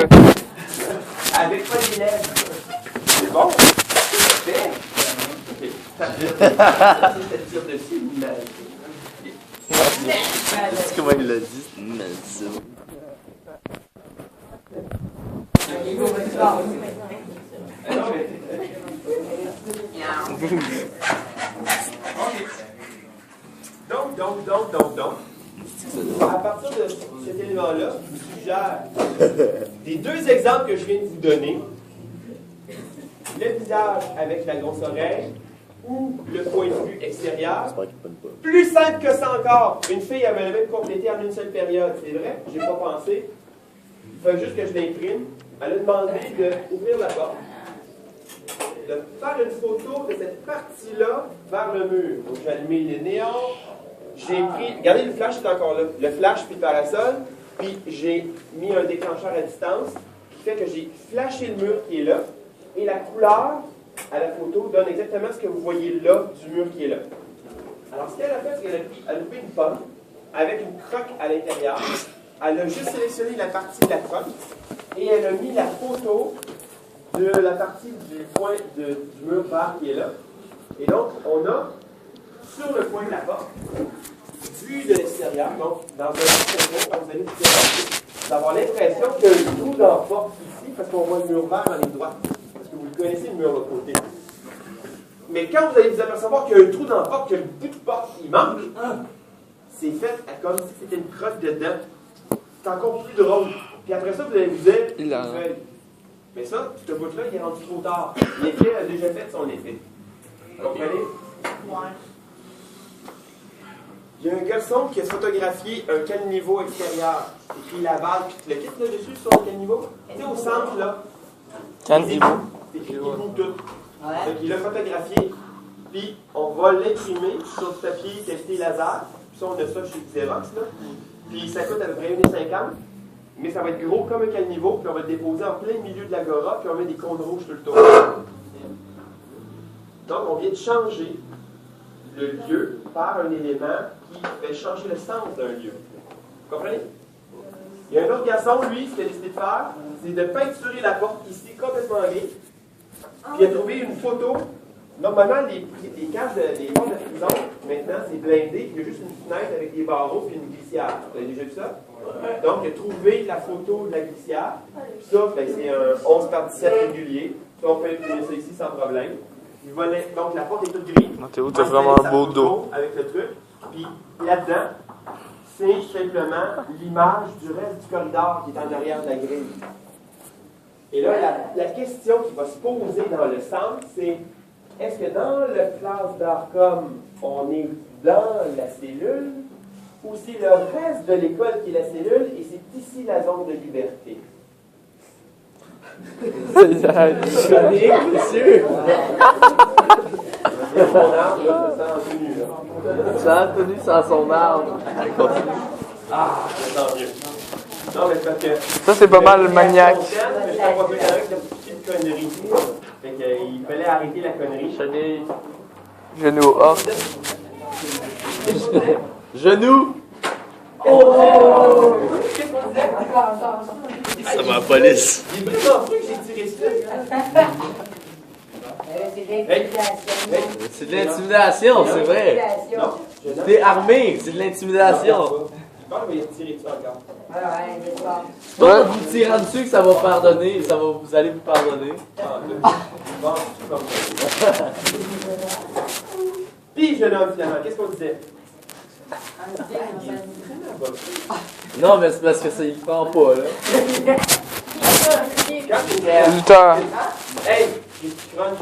Avec pas d'élèves. C'est bon? C'est c'est-à-dire dessus, C'est comment il l'a dit? Mazou. Donc, à partir de cet élément-là, je vous suggère des deux exemples que je viens de vous donner. Le visage avec la grosse oreille ou le point de vue extérieur. Plus simple que ça encore. Une fille avait même complété en une seule période. C'est vrai, j'ai pas pensé. Il faut juste que je l'imprime. Elle a demandé d'ouvrir la porte, de faire une photo de cette partie-là vers le mur. Donc j'ai allumé les néons. J'ai pris, regardez, le flash est encore là. Le flash puis le parasol. Puis j'ai mis un déclencheur à distance qui fait que j'ai flashé le mur qui est là. Et la couleur à la photo donne exactement ce que vous voyez là du mur qui est là. Alors, ce qu'elle a fait, c'est qu'elle a pris une pomme avec une croque à l'intérieur. Elle a juste sélectionné la partie de la croque et elle a mis la photo de la partie du point du mur vert qui est là. Et donc, on a sur le point de la porte, vue de l'extérieur, donc dans un photo, quand vous allez vous avoir l'impression qu'il y a un trou dans la porte ici, parce qu'on voit le mur vert dans les droites. Vous connaissez le mur de l'autre côté. Mais quand vous allez vous apercevoir qu'il y a un trou dans la porte, que le bout de porte, il manque, c'est fait comme si c'était une crotte dedans. C'est encore plus drôle. Puis après ça, vous allez vous dire, une feuille. Mais ça, ce bout-là, il est rendu trop tard. L'effet a déjà fait son effet. Vous comprenez? Ouais. Il y a un garçon qui a photographié un caniveau extérieur. Écrit Laval, puis le kit là-dessus sur le caniveau. Tu sais, au centre, là. Caniveau. C'est écrit tout. Donc, il l'a photographié, puis on va l'imprimer sur du papier qualité laser. Puis ça, on a ça chez Xerox, là. Puis ça coûte à peu près 1,50 $. Mais ça va être gros comme un caniveau, puis on va le déposer en plein milieu de l'agora, puis on met des cônes rouges tout le tour. Donc, on vient de changer le lieu par un élément qui fait changer le sens d'un lieu. Vous comprenez? Il y a un autre garçon, lui, ce qu'il a décidé de faire, c'est de peinturer la porte ici complètement grise. Puis il a trouvé une photo. Normalement, les cages, les portes de prison, maintenant, c'est blindé. Il y a juste une fenêtre avec des barreaux et une glissière. Vous avez déjà vu ça? Donc, il a trouvé la photo de la glissière. Puis ça, c'est un 11 par 17 régulier. Ça, on peut imprimer ça ici sans problème. Donc, la porte est toute grise. Théo, t'as vraiment un beau dos. Avec le truc. Puis là-dedans, c'est simplement l'image du reste du corridor qui est en arrière de la grille. Et là, la question qui va se poser dans le centre, c'est est-ce que dans le classe d'Arcom, on est dans la cellule, ou c'est le reste de l'école qui est la cellule, et c'est ici la zone de liberté? C'est sûr. Son arbre, là, ça sent en tenue, là. Ça a tenu sans son arbre. Ah, ça sent mieux. Non, mais parce que... Ça, c'est pas mal maniaque. Mais je t'en pas avec de petites conneries. Fait qu'il fallait arrêter la connerie. Genou off. Genou. Oh! Ça va à la police. J'ai pris mon truc, j'ai tiré ça. C'est de l'intimidation, c'est vrai. Non, T'es armé, c'est de l'intimidation. Je pense qu'il va tirer dessus encore. C'est pas en vous tirant dessus que ça va pardonner, vous allez vous pardonner. Bon, c'est comme ça. Puis, jeune homme, finalement, qu'est-ce qu'on disait? Non, mais c'est parce que ça, il prend pas, là. Lutteur. Hey, j'ai du crunch.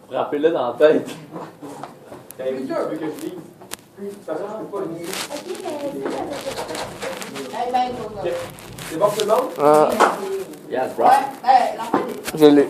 Frappez-le dans la tête. T'as vu que je lise? De toute façon, je peux pas le lire. C'est bon, tout le monde? Yes, bro. Je l'ai.